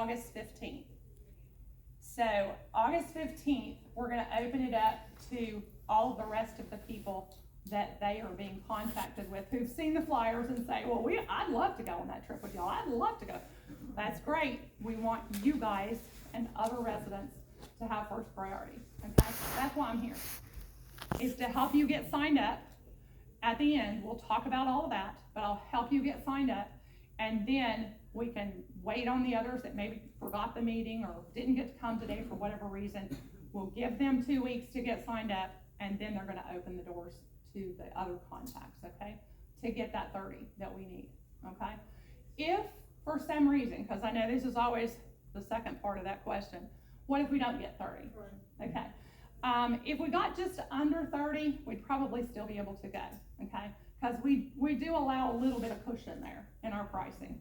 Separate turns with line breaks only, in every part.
August 15th. So August 15th, we're going to open it up to all of the rest of the people that they are being contacted with who've seen the flyers and say, well, I'd love to go on that trip with y'all. I'd love to go. That's great. We want you guys and other residents to have first priority. Okay? That's why I'm here, is to help you get signed up. At the end, we'll talk about all of that, but I'll help you get signed up, and then we can wait on the others that maybe forgot the meeting or didn't get to come today for whatever reason. We'll give them 2 weeks to get signed up, and then they're gonna open the doors to the other contacts, okay? To get that 30 that we need, okay? If for some reason, because I know this is always the second part of that question, what if we don't get 30? Okay. If we got just under 30, we'd probably still be able to go, okay? Because we do allow a little bit of cushion there in our pricing.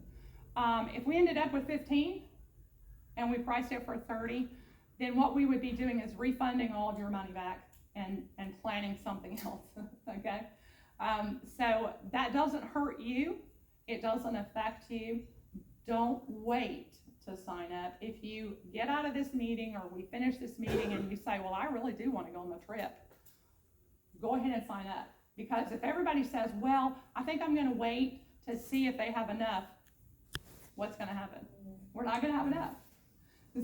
If we ended up with 15 and we priced it for 30, then what we would be doing is refunding all of your money back and planning something else, okay? So that doesn't hurt you. It doesn't affect you. Don't wait to sign up. If you get out of this meeting or we finish this meeting and you say, well, I really do want to go on the trip, go ahead and sign up. Because if everybody says, well, I think I'm going to wait to see if they have enough, what's going to happen? We're not going to have enough.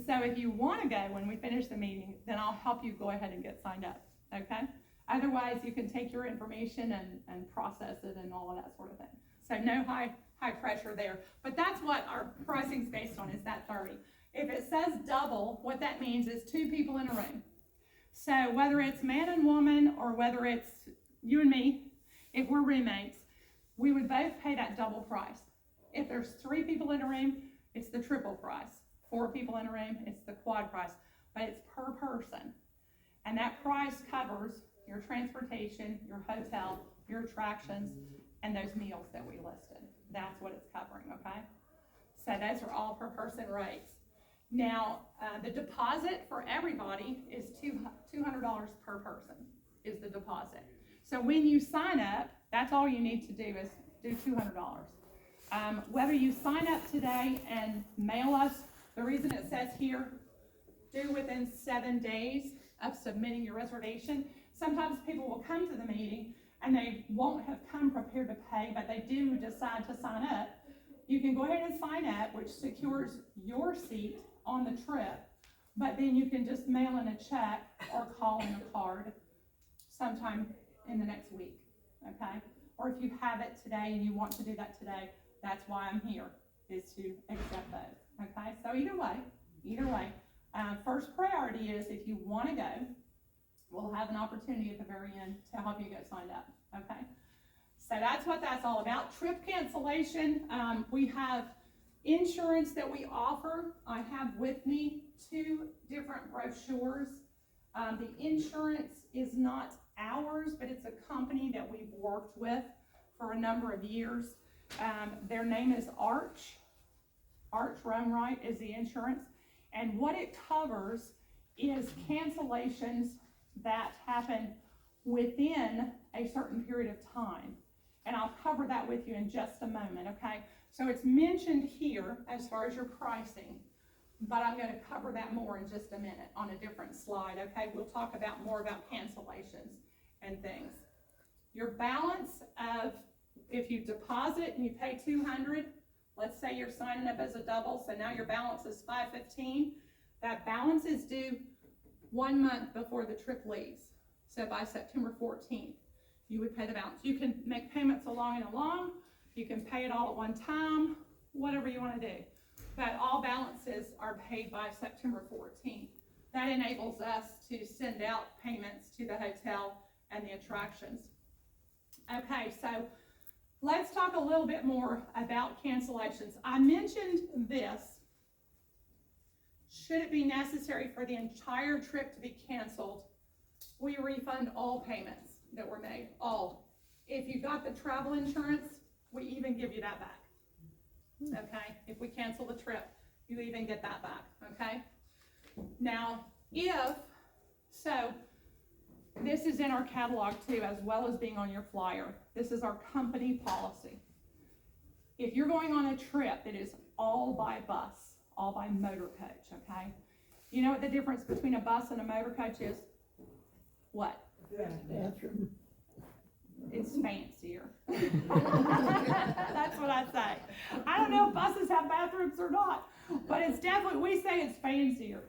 So if you want to go when we finish the meeting, then I'll help you go ahead and get signed up, okay? Otherwise, you can take your information and process it and all of that sort of thing. So no high pressure there. But that's what our pricing's based on, is that 30. If it says double, what that means is 2 people in a room. So whether it's man and woman or whether it's you and me, if we're roommates, we would both pay that double price. If there's 3 people in a room, it's the triple price. 4 people in a room, it's the quad price, but it's per person. And that price covers your transportation, your hotel, your attractions, and those meals that we listed. That's what it's covering, okay? So those are all per person rates. Now, the deposit for everybody is $200 per person is the deposit. So when you sign up, that's all you need to do is do $200. Whether you sign up today and mail us, the reason it says here, do within 7 days of submitting your reservation. Sometimes people will come to the meeting and they won't have come prepared to pay, but they do decide to sign up. You can go ahead and sign up, which secures your seat on the trip, but then you can just mail in a check or call in a card sometime in the next week, okay? Or if you have it today and you want to do that today, that's why I'm here, is to accept those, okay? So either way, first priority is if you want to go, we'll have an opportunity at the very end to help you get signed up, okay? So that's what that's all about. Trip cancellation, we have insurance that we offer. I have with me 2 different brochures. The insurance is not ours, but it's a company that we've worked with for a number of years. Their name is Arch. Arch Rumright is the insurance. And what it covers is cancellations that happen within a certain period of time. And I'll cover that with you in just a moment, okay? So it's mentioned here as far as your pricing, but I'm going to cover that more in just a minute on a different slide, okay? We'll talk about more about cancellations and things. Your balance of, if you deposit and you pay $200, let's say you're signing up as a double, so now your balance is $515. That balance is due 1 month before the trip leaves. So by September 14th, you would pay the balance. You can make payments along and along. You can pay it all at one time, whatever you want to do. But all balances are paid by September 14th. That enables us to send out payments to the hotel and the attractions. Okay, so let's talk a little bit more about cancellations. I mentioned this. Should it be necessary for the entire trip to be canceled, we refund all payments that were made, all. If you got the travel insurance, we even give you that back, okay? If we cancel the trip, you even get that back, okay? Now, this is in our catalog too, as well as being on your flyer. This is our company policy. If you're going on a trip that is all by bus, all by Motor Coach, okay? You know what the difference between a bus and a motor coach is? What?
Bathroom.
It's fancier. That's what I say. I don't know if buses have bathrooms or not, but it's definitely, we say it's fancier.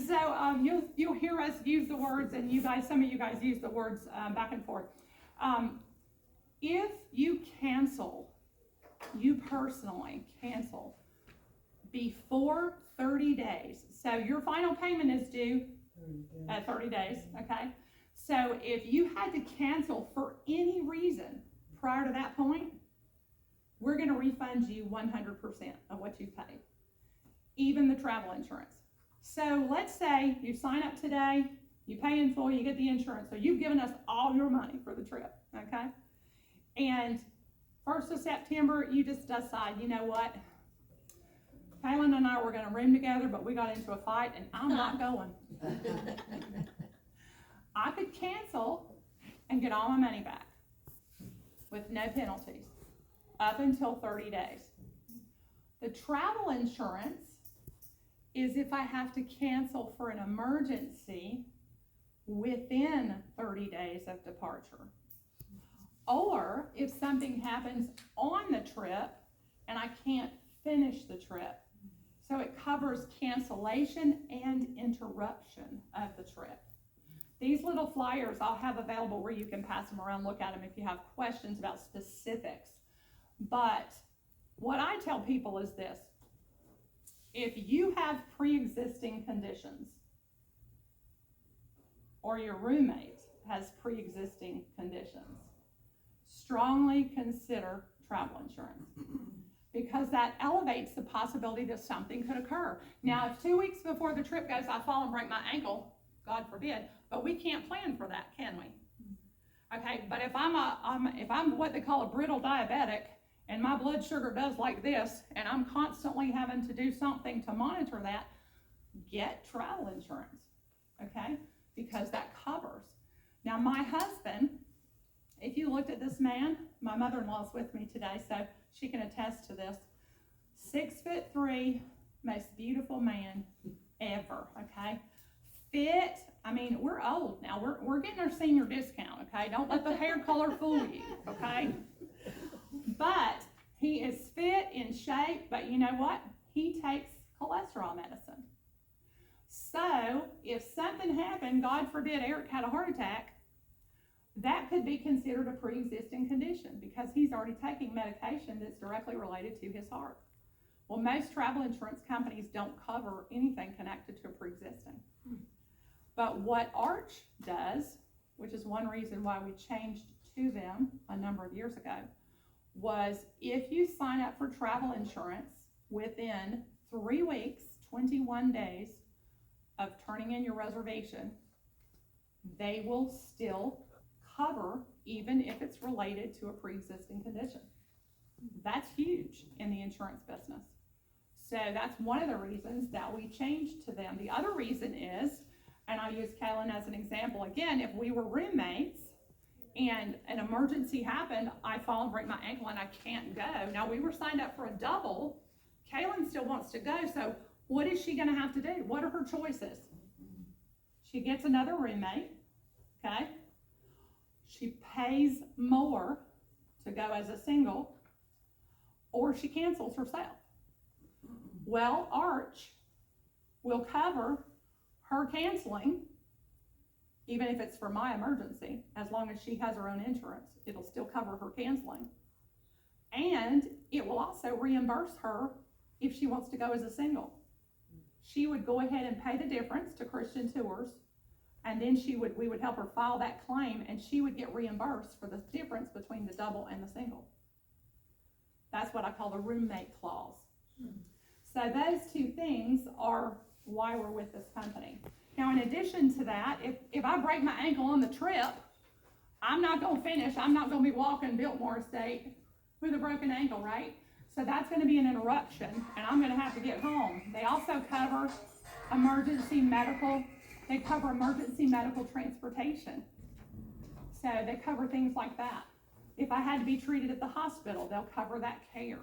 So you'll hear us use the words, and some of you guys use the words back and forth. If you personally cancel before 30 days, so your final payment is due at 30 days, okay? So if you had to cancel for any reason prior to that point, we're going to refund you 100% of what you've paid, even the travel insurance. So let's say you sign up today, you pay in full, you get the insurance, so you've given us all your money for the trip, okay? And 1st of September, you just decide, you know what? Kaylin and I were going to room together, but we got into a fight, and I'm not going. I could cancel and get all my money back with no penalties up until 30 days. The travel insurance is if I have to cancel for an emergency within 30 days of departure. Or if something happens on the trip and I can't finish the trip. So it covers cancellation and interruption of the trip. These little flyers I'll have available where you can pass them around, look at them if you have questions about specifics. But what I tell people is this: if you have pre-existing conditions, or your roommate has pre-existing conditions, strongly consider travel insurance, because that elevates the possibility that something could occur. Now, if 2 weeks before the trip goes, I fall and break my ankle, God forbid, but we can't plan for that, can we? Okay, but if I'm what they call a brittle diabetic, and my blood sugar does like this, and I'm constantly having to do something to monitor that, get travel insurance, okay? Because that covers. Now, my husband, if you looked at this man, my mother-in-law's with me today, so she can attest to this. 6'3", most beautiful man ever, okay? Fit, I mean, we're old now. We're getting our senior discount, okay? Don't let the hair color fool you, okay? But he is fit, in shape, but you know what? He takes cholesterol medicine. So if something happened, God forbid Eric had a heart attack, that could be considered a pre-existing condition because he's already taking medication that's directly related to his heart. Well, most travel insurance companies don't cover anything connected to a pre-existing. But what Arch does, which is one reason why we changed to them a number of years ago, was if you sign up for travel insurance within 3 weeks, 21 days of turning in your reservation, they will still cover even if it's related to a pre-existing condition. That's huge in the insurance business. So that's one of the reasons that we changed to them. The other reason is, and I'll use Kaylin as an example again, if we were roommates and an emergency happened, I fall and break my ankle and I can't go. Now, we were signed up for a double. Kaylin still wants to go, so what is she gonna have to do? What are her choices? She gets another roommate, okay? She pays more to go as a single, or she cancels herself. Well, Arch will cover her canceling, even if it's for my emergency, as long as she has her own insurance, it'll still cover her canceling. And it will also reimburse her if she wants to go as a single. She would go ahead and pay the difference to Christian Tours, and then we would help her file that claim, and she would get reimbursed for the difference between the double and the single. That's what I call the roommate clause. So those two things are why we're with this company. Now, in addition to that, if I break my ankle on the trip, I'm not going to finish. I'm not going to be walking Biltmore Estate with a broken ankle, right? So that's going to be an interruption, and I'm going to have to get home. They also cover emergency medical. They cover emergency medical transportation. So they cover things like that. If I had to be treated at the hospital, they'll cover that care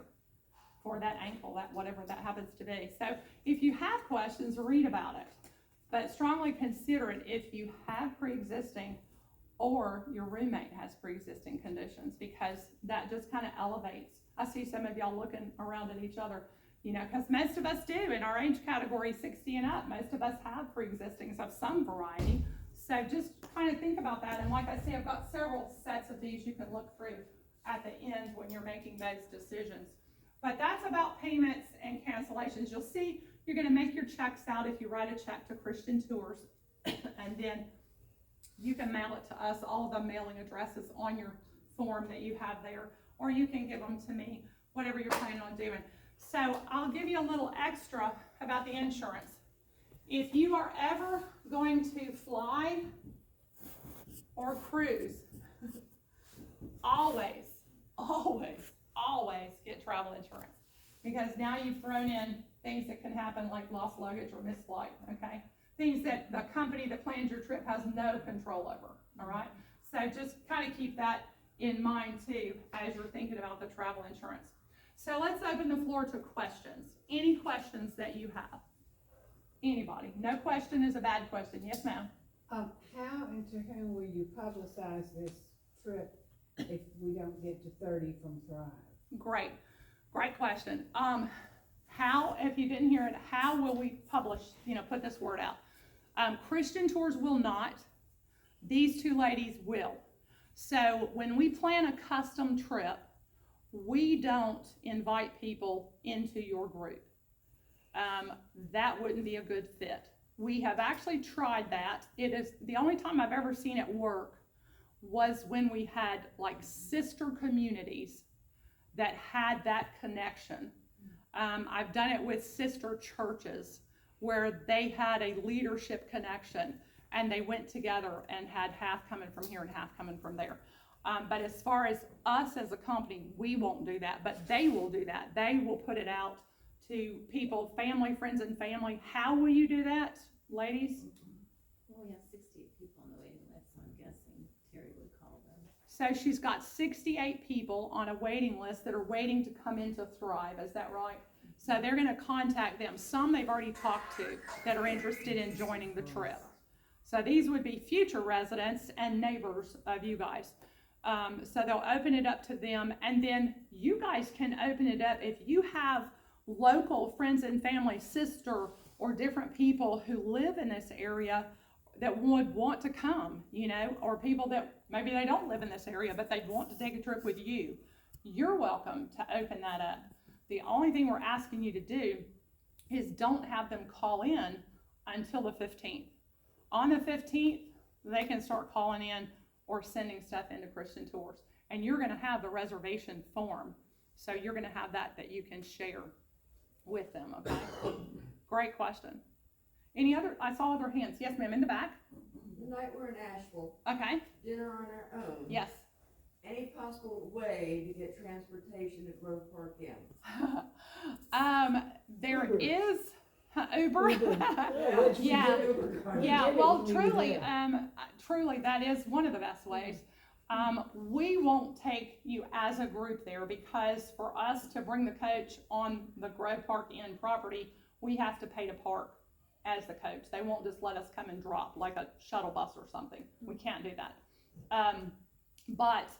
for that ankle, that whatever that happens to be. So if you have questions, read about it. But strongly consider it if you have pre-existing or your roommate has pre-existing conditions, because that just kind of elevates. I see some of y'all looking around at each other, you know, because most of us do in our age category, 60 and up. Most of us have pre-existings of some variety. So just kind of think about that. And like I say, I've got several sets of these you can look through at the end when you're making those decisions. But that's about payments and cancellations. You'll see you're going to make your checks out if you write a check to Christian Tours, and then you can mail it to us, all of the mailing addresses on your form that you have there, or you can give them to me, whatever you're planning on doing. So I'll give you a little extra about the insurance. If you are ever going to fly or cruise, always get travel insurance, because now you've thrown in things that can happen like lost luggage or missed flight, okay? Things that the company that plans your trip has no control over, all right? So just kind of keep that in mind too as you're thinking about the travel insurance. So let's open the floor to questions. Any questions that you have? Anybody? No question is a bad question. Yes, ma'am?
How and to whom will you publicize this trip if we don't get to 30 from Thrive?
Great question. How, if you didn't hear it, how will we publish, put this word out? Christian Tours will not. These two ladies will. So when we plan a custom trip, we don't invite people into your group. That wouldn't be a good fit. We have actually tried that. It is the only time I've ever seen it work was when we had like sister communities that had that connection. I've done it with sister churches where they had a leadership connection and they went together and had half coming from here and half coming from there. But as far as us as a company, we won't do that, but they will do that. They will put it out to people, family, friends, and family. How will you do that, ladies?
Well, we have 68 people on the waiting list, so I'm guessing Terry would call them.
So she's got 68 people on a waiting list that are waiting to come into Thrive. Is that right? So they're going to contact them. Some they've already talked to that are interested in joining the trip. So these would be future residents and neighbors of you guys. So they'll open it up to them, and then you guys can open it up if you have local friends and family, sister, or different people who live in this area that would want to come, or people that maybe they don't live in this area, but they'd want to take a trip with you. You're welcome to open that up. The only thing we're asking you to do is don't have them call in until the 15th. On the 15th, they can start calling in or sending stuff into Christian Tours. And you're going to have the reservation form. So you're going to have that you can share with them, okay? Great question. Any other, I saw other hands. Yes, ma'am, in the back.
The night we're in Asheville,
Okay,
dinner on our own.
yes.
Any possible way to get transportation to Grove Park Inn?
There
Uber.
is Uber. Yeah, well, truly, that is one of the best ways. We won't take you as a group there, because for us to bring the coach on the Grove Park Inn property, we have to pay to park as the coach. They won't just let us come and drop like a shuttle bus or something. We can't do that. But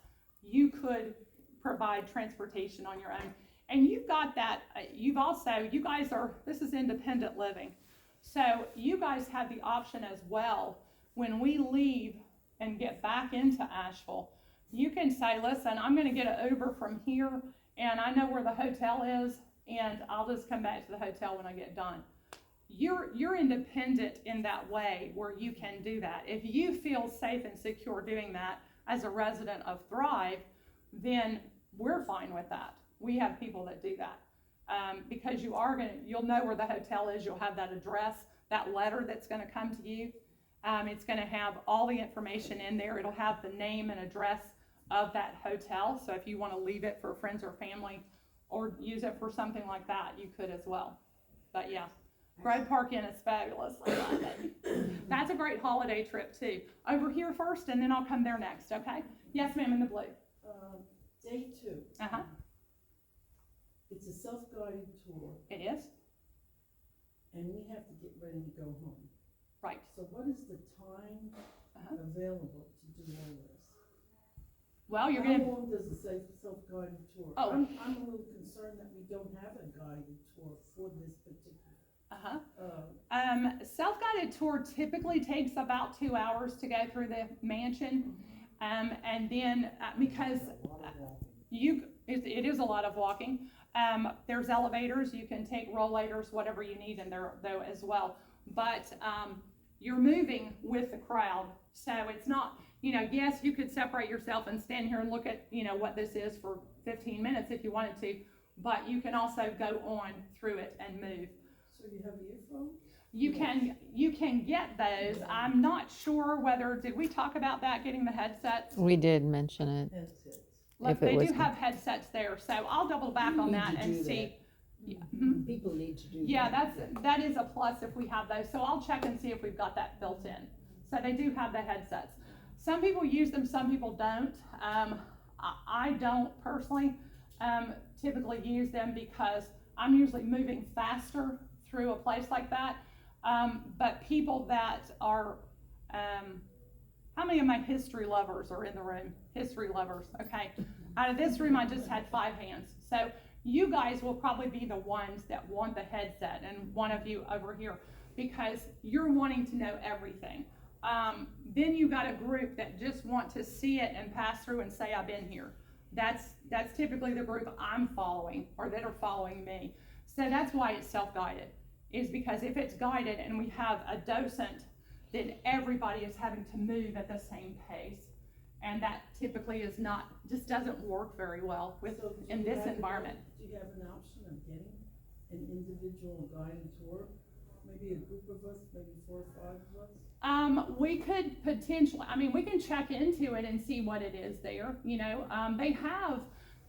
you could provide transportation on your own. And you've got that, you guys are, this is independent living. So you guys have the option as well, when we leave and get back into Asheville, you can say, listen, I'm gonna get an Uber from here, and I know where the hotel is, and I'll just come back to the hotel when I get done. You're independent in that way where you can do that. If you feel safe and secure doing that as a resident of Thrive, then we're fine with that. We have people that do that, because you'll know where the hotel is. You'll have that address, that letter that's going to come to you. It's going to have all the information in there. It'll have the name and address of that hotel. So if you want to leave it for friends or family or use it for something like that, you could as well. But yeah, Grove Park Inn is fabulous. I love it. That's a great holiday trip too. Over here first, and then I'll come there next, okay? Yes, ma'am, in the blue.
Day 2.
Uh-huh.
it's a self-guided tour,
It is,
and we have to get ready to go home.
right.
So what is the time
Uh-huh.
available to do all this?
Well, you're
How
gonna,
long does a self-guided tour?
Oh.
I'm a little concerned that we don't have a guided tour for this particular,
self-guided tour typically takes about 2 hours to go through the mansion. And then, because it is a lot of walking. There's elevators, you can take rollators, whatever you need in there though as well. But, you're moving with the crowd, so it's not, yes, you could separate yourself and stand here and look at, what this is for 15 minutes if you wanted to, but you can also go on through it and move.
so you have earphones?
You can get those. I'm not sure whether, did we talk about that, getting the headsets?
We did mention it.
Headsets.
Look,
If it
they
was
do have headsets there, so I'll double back on
need
that
to
and
do
see. Yeah, mhm.
People need to do that.
Yeah, that is a plus if we have those, so I'll check and see if we've got that built in. So they do have the headsets. Some people use them, some people don't. I don't personally, typically use them because I'm usually moving faster through a place like that. But people that are, how many of my history lovers are in the room? History lovers, okay. Out of this room, I just had 5 hands. So you guys will probably be the ones that want the headset, and one of you over here, because you're wanting to know everything. Then you got a group that just want to see it and pass through and say, I've been here. That's typically the group I'm following, or that are following me. So that's why it's self-guided, is because if it's guided and we have a docent, then everybody is having to move at the same pace. And that typically is not, just doesn't work very well
So do
in
you
this
have
environment.
Do you have an option of getting an individual guided tour? Maybe a group of us, maybe 4 or 5 of us?
We could potentially, we can check into it and see what it is there, they have,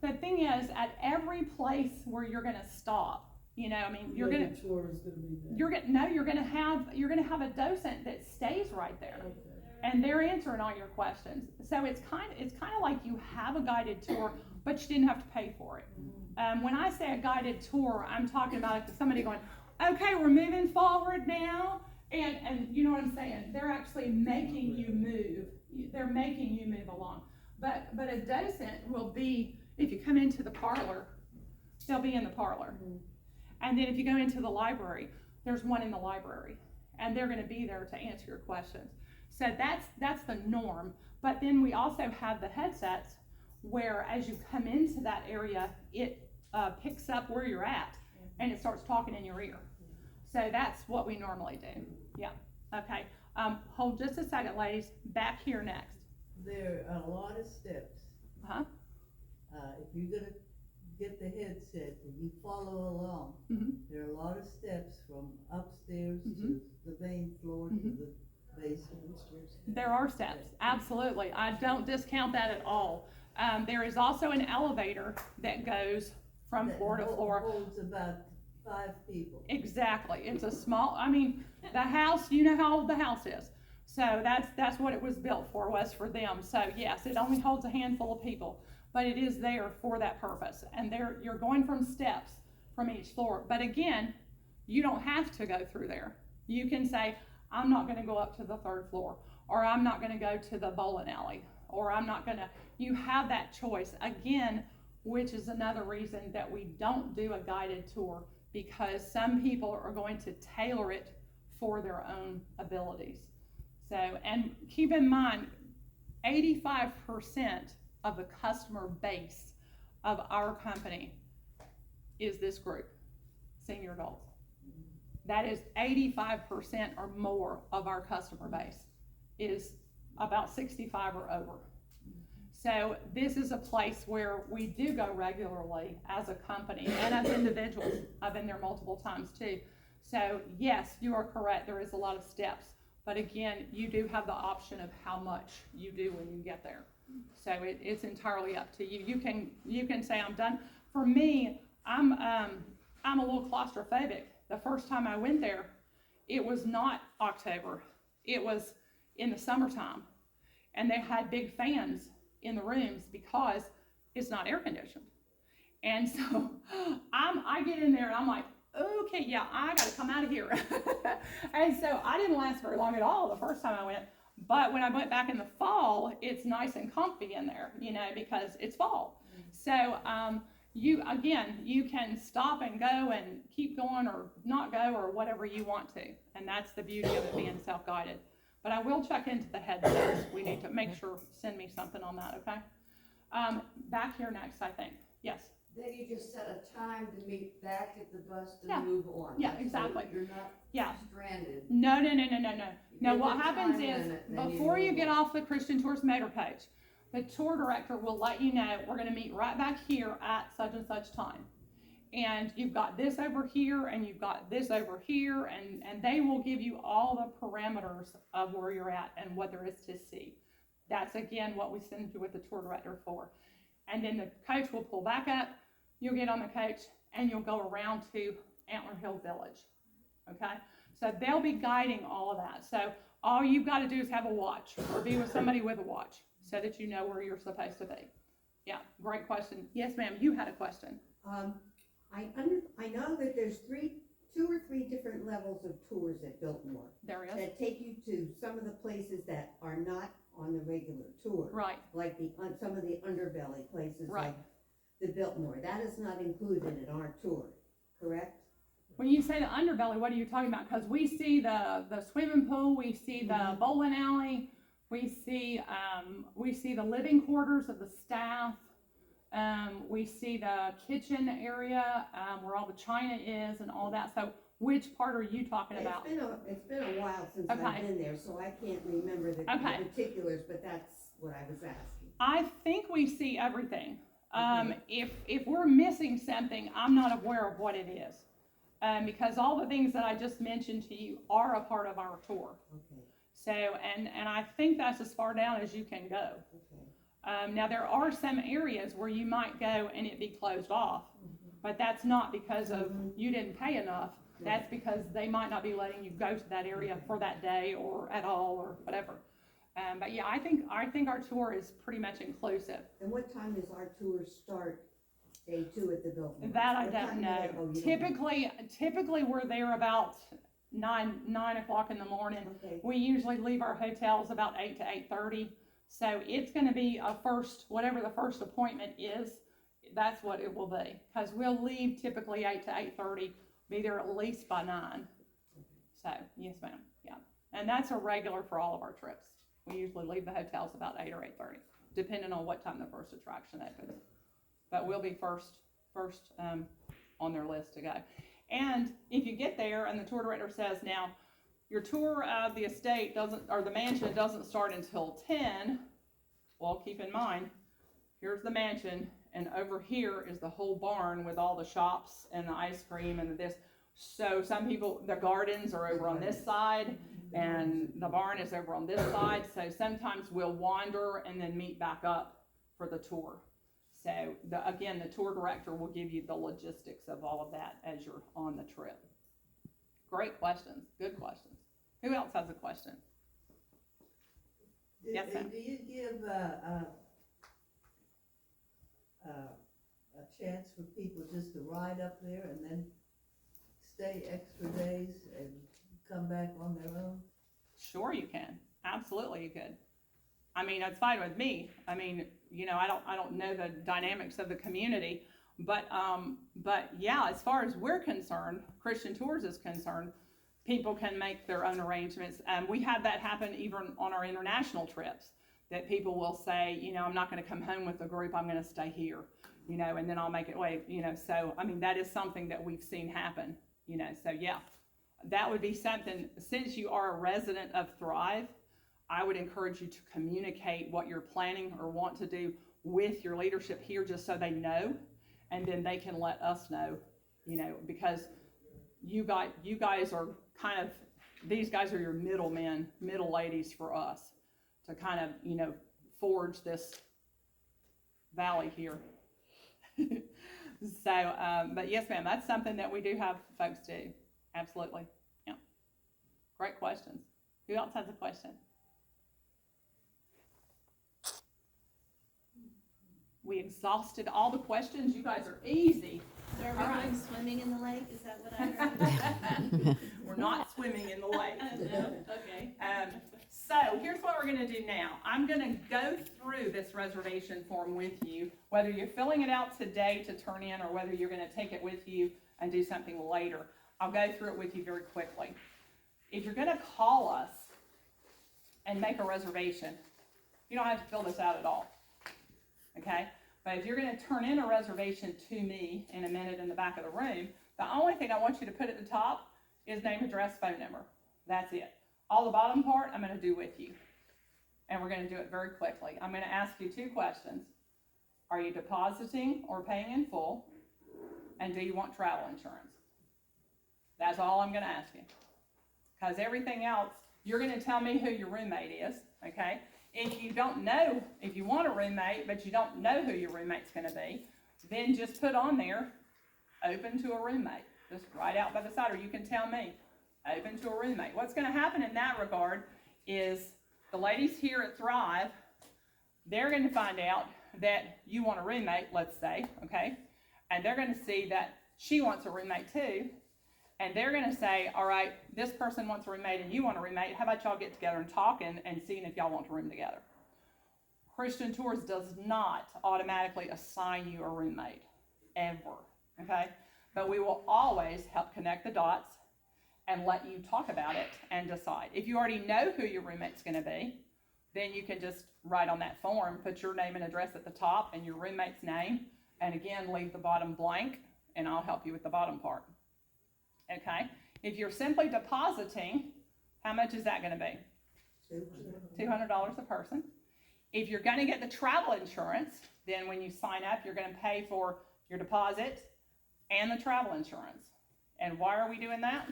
the thing is, at every place where you're gonna stop, you're gonna,
The tour is gonna be there.
you're gonna have a docent that stays right there.
Okay.
And they're answering all your questions. So it's kind of like you have a guided tour, but you didn't have to pay for it. When I say a guided tour, I'm talking about like somebody going, okay, we're moving forward now. And you know what I'm saying? They're actually making you move. They're making you move along. But a docent will be, if you come into the parlor, they'll be in the parlor. And then if you go into the library, there's one in the library. And they're gonna be there to answer your questions. So that's the norm. But then we also have the headsets where as you come into that area, it picks up where you're at and it starts talking in your ear. So that's what we normally do. Yeah, okay. Hold just a second, ladies. Back here next.
There are a lot of steps.
Uh-huh.
If you're gonna get the headset and you follow along,
Mhm.
there are a lot of steps from upstairs
Mhm.
to the main floor to the basement.
There are steps, absolutely. I don't discount that at all. There is also an elevator that goes from
That
floor to floor.
holds about 5 people.
Exactly. It's a small, the house, you know how old the house is. So that's what it was built for, was for them. So yes, it only holds a handful of people, but it is there for that purpose. And you're going from steps from each floor. But again, you don't have to go through there. You can say, I'm not gonna go up to the 3rd floor, or I'm not gonna go to the bowling alley, or you have that choice. Again, which is another reason that we don't do a guided tour, because some people are going to tailor it for their own abilities. So, and keep in mind, 85% of the customer base of our company is this group, senior adults. That is 85% or more of our customer base is about 65 or over. So this is a place where we do go regularly as a company and as individuals. I've been there multiple times too. So yes, you are correct. There is a lot of steps, but again, you do have the option of how much you do when you get there. So it's entirely up to you. You can say I'm done. For me, I'm a little claustrophobic. The first time I went there, it was not October. It was in the summertime, and they had big fans in the rooms because it's not air conditioned. And so I get in there and I'm like, okay, yeah, I gotta come out of here. And so I didn't last very long at all the first time I went. But when I went back in the fall, it's nice and comfy in there, because it's fall. So you can stop and go and keep going or not go or whatever you want to. And that's the beauty of it being self-guided. But I will check into the headsets. We need to make sure, send me something on that, okay? Back here next, I think. Yes.
Then you just set a time to meet back at the bus to
Yeah.
move on.
Yeah,
So
exactly.
You're not
Yeah.
stranded.
No.
You
No,
give
what
the
happens
time
is,
limit, then
before you
move
get
on.
off the Christian Tours motor coach, the tour director will let you know, we're gonna meet right back here at such and such time. And you've got this over here, and you've got this over here, and they will give you all the parameters of where you're at and what there is to see. That's again what we send you with the tour director for. And then the coach will pull back up, you'll get on the coach, and you'll go around to Antler Hill Village, okay? So they'll be guiding all of that. So all you've got to do is have a watch or be with somebody with a watch so that you know where you're supposed to be. Yeah, great question. Yes, ma'am, you had a question.
I know that there's two or three different levels of tours at Biltmore
There is.
that take you to some of the places that are not on the regular tour.
Right.
Like some of the underbelly places
Right.
like the Biltmore. That is not included in our tour, correct?
When you say the underbelly, what are you talking about? Because we see the swimming pool, we see the bowling alley, we see the living quarters of the staff, we see the kitchen area where all the china is and all that. So which part are you talking about?
It's been a while since
Okay.
I've been there, so I can't remember the
Okay.
particulars, but that's what I was asking.
I think we see everything. If we're missing something, I'm not aware of what it is. Because all the things that I just mentioned to you are a part of our tour.
Okay,
So, and I think that's as far down as you can go.
okay.
Now there are some areas where you might go and it be closed off, but that's not because of you didn't pay enough. That's because they might not be letting you go to that area for that day or at all or whatever. But yeah, I think our tour is pretty much inclusive.
And what time does our tour start, day 2 at the Biltmore?
That I
What
don't
time do
know.
they- oh, you don't know.
Typically we're there about 9 o'clock in the morning.
Okay,
We usually leave our hotels about 8 to 8:30. So it's gonna be whatever the first appointment is, that's what it will be. Cause we'll leave typically 8 to 8:30, be there at least by 9. So, yes ma'am, yeah. And that's a regular for all of our trips. We usually leave the hotels about 8 or 8:30, depending on what time the first attraction opens. But we'll be first on their list to go. And if you get there and the tour director says, now, your tour of the estate or the mansion doesn't start until 10, well, keep in mind, here's the mansion, and over here is the whole barn with all the shops and the ice cream and this. So some people, the gardens are over on this side, and the barn is over on this side. So sometimes we'll wander and then meet back up for the tour. So again, the tour director will give you the logistics of all of that as you're on the trip. Great questions, good questions. Who else has a question? Yes, ma'am.
Do you give a chance for people just to ride up there and then stay extra days and come back on their own?
Sure you can, absolutely you could. I mean, that's fine with me. I mean, I don't know the dynamics of the community, but yeah, as far as we're concerned, Christian Tours is concerned, people can make their own arrangements. We have that happen even on our international trips, that people will say, I'm not gonna come home with the group, I'm gonna stay here, and then I'll make it away, so, I mean, that is something that we've seen happen, so yeah. That would be something, since you are a resident of Thrive, I would encourage you to communicate what you're planning or want to do with your leadership here, just so they know, and then they can let us know, because you guys are kind of, these guys are your middlemen, middle ladies for us to kind of, forge this valley here. So, but yes, ma'am, that's something that we do have folks do. Absolutely. Yeah. Great questions. Who else has a question? We exhausted all the questions. You guys are easy.
So are
All
we
right.
going swimming in the lake? Is that what I heard?
We're not swimming in the lake.
No? Okay.
So here's what we're gonna do now. I'm gonna go through this reservation form with you, whether you're filling it out today to turn in or whether you're gonna take it with you and do something later. I'll go through it with you very quickly. If you're gonna call us and make a reservation, you don't have to fill this out at all, okay? But if you're gonna turn in a reservation to me in a minute in the back of the room, the only thing I want you to put at the top is name, address, phone number. That's it. All the bottom part, I'm gonna do with you. And we're gonna do it very quickly. I'm gonna ask you 2 questions. Are you depositing or paying in full? And do you want travel insurance? That's all I'm gonna ask you. Because everything else, you're gonna tell me who your roommate is, okay? If you don't know, if you want a roommate, but you don't know who your roommate's gonna be, then just put on there, open to a roommate. Just write out by the side, or you can tell me, open to a roommate. What's gonna happen in that regard is the ladies here at Thrive, they're gonna find out that you want a roommate, let's say, okay? And they're gonna see that she wants a roommate too, and they're gonna say, all right, this person wants a roommate and you want a roommate, how about y'all get together and talk and seeing if y'all want to room together. Christian Tours does not automatically assign you a roommate, ever, okay? But we will always help connect the dots and let you talk about it and decide. If you already know who your roommate's gonna be, then you can just write on that form, put your name and address at the top and your roommate's name, and again, leave the bottom blank, and I'll help you with the bottom part. Okay, if you're simply depositing, how much is that gonna be? $200 a person. If you're gonna get the travel insurance, then when you sign up, you're gonna pay for your deposit and the travel insurance. And why are we doing that?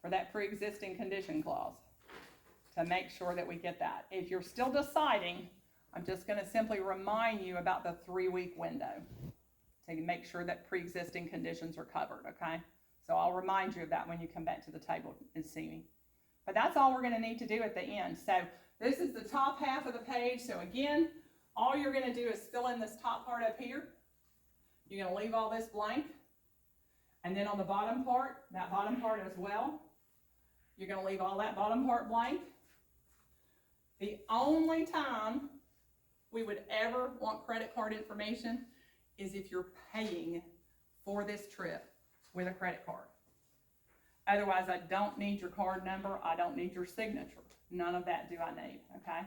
For that pre-existing condition clause, to make sure that we get that. If you're still deciding, I'm just gonna simply remind you about the 3-week window to make sure that pre-existing conditions are covered, okay? So I'll remind you of that when you come back to the table and see me. But that's all we're gonna need to do at the end. So this is the top half of the page. So again, all you're gonna do is fill in this top part up here. You're gonna leave all this blank. And then on the bottom part, that bottom part as well, you're gonna leave all that bottom part blank. The only time we would ever want credit card information is if you're paying for this trip with a credit card. Otherwise, I don't need your card number, I don't need your signature. None of that do I need, okay?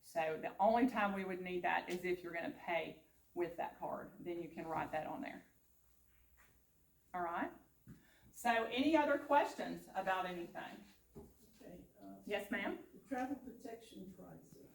So the only time we would need that is if you're gonna pay with that card, then you can write that on there. All right? So any other questions about anything?